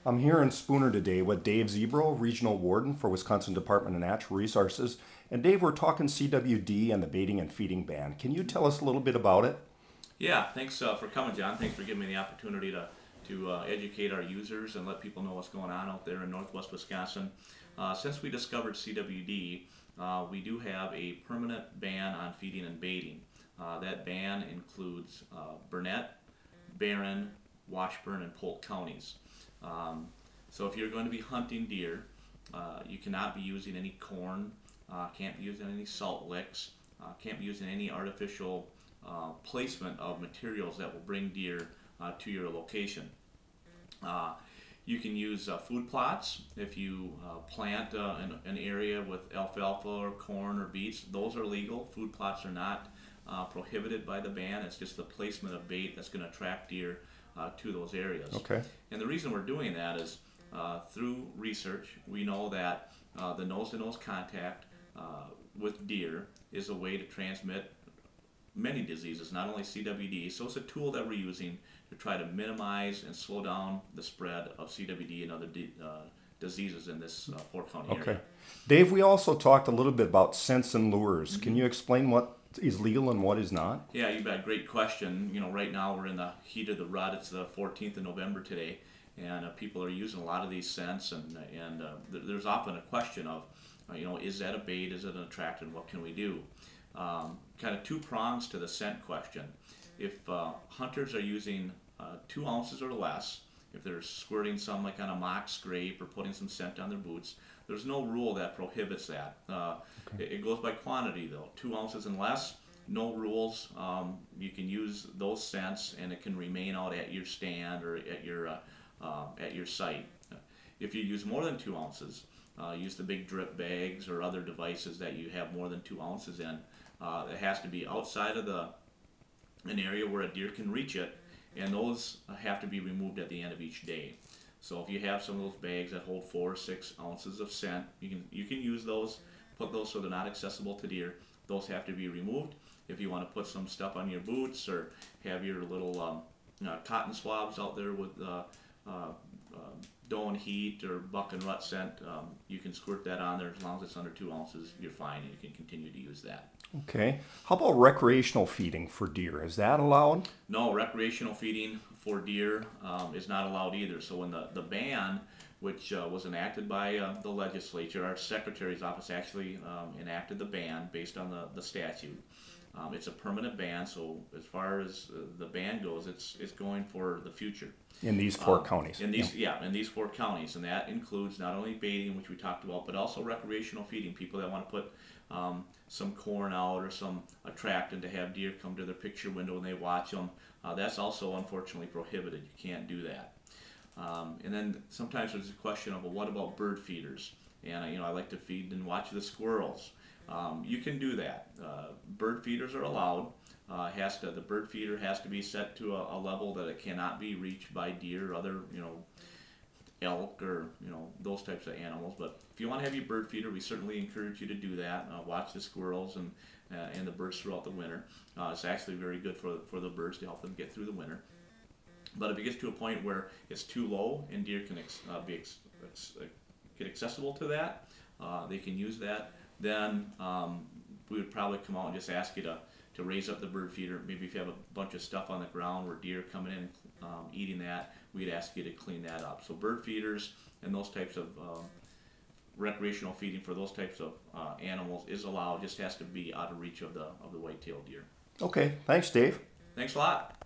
I'm here in Spooner today with Dave Zebro, Regional Warden for Wisconsin Department of Natural Resources. And Dave, we're talking CWD and the baiting and feeding ban. Can you tell us a little bit about it? Yeah, thanks for coming, John. Thanks for giving me the opportunity to educate our users and let people know what's going on out there in northwest Wisconsin. Since we discovered CWD, we do have a permanent ban on feeding and baiting. That ban includes Burnett, Barron, Washburn, and Polk counties. So if you're going to be hunting deer, you cannot be using any corn, can't be using any salt licks, can't be using any artificial placement of materials that will bring deer to your location. You can use food plots. If you plant an area with alfalfa or corn or beets, those are legal. Food plots are not prohibited by the ban. It's just the placement of bait that's going to attract deer to those areas. Okay. And the reason we're doing that is through research, we know that the nose-to-nose contact with deer is a way to transmit many diseases, not only CWD. So it's a tool that we're using to try to minimize and slow down the spread of CWD and other diseases in this four-county area. Okay. Dave, we also talked a little bit about scents and lures. Can you explain what is legal and what is not? Yeah, you bet. Great question. You know, right now we're in the heat of the rut. It's the 14th of November today, and people are using a lot of these scents, and there's often a question of, you know, is that a bait? Is it an attractant? What can we do? Kind of two prongs to the scent question. If hunters are using 2 ounces or less, if they're squirting some like on a mock scrape or putting some scent on their boots, there's no rule that prohibits that. It goes by quantity though. 2 ounces and less, no rules. You can use those scents and it can remain out at your stand or at your site. If you use more than 2 ounces, use the big drip bags or other devices that you have more than 2 ounces in. It has to be outside of an area where a deer can reach it, and those have to be removed at the end of each day. So if you have some of those bags that hold 4 or 6 ounces of scent, you can use those, put those so they're not accessible to deer. Those have to be removed. If you want to put some stuff on your boots or have your little cotton swabs out there with doe and heat or buck and rut scent, you can squirt that on there. As long as it's under 2 ounces, you're fine, and you can continue to use that. Okay. How about recreational feeding for deer? Is that allowed? No, recreational feeding for deer is not allowed either. So when the ban, which was enacted by the legislature, our secretary's office actually enacted the ban based on the statute. It's a permanent ban, so as far as the ban goes, it's going for the future. In these 4 counties. In these 4 counties, and that includes not only baiting, which we talked about, but also recreational feeding. People that want to put some corn out or some attractant to have deer come to their picture window and they watch them. That's also unfortunately prohibited. You can't do that. And then sometimes there's a question of, well, what about bird feeders? And you know, I like to feed and watch the squirrels. You can do that. Bird feeders are allowed. The bird feeder has to be set to a level that it cannot be reached by deer or other, you know, elk or, you know, those types of animals. But if you want to have your bird feeder, we certainly encourage you to do that. Watch the squirrels and the birds throughout the winter. It's actually very good for the birds to help them get through the winter. But if it gets to a point where it's too low and deer can get accessible to that, they can use that, then we would probably come out and just ask you to raise up the bird feeder. Maybe if you have a bunch of stuff on the ground where deer are coming in eating that, we'd ask you to clean that up. So bird feeders and those types of recreational feeding for those types of animals is allowed. Just has to be out of reach of the white-tailed deer. Okay, thanks, Dave. Thanks a lot.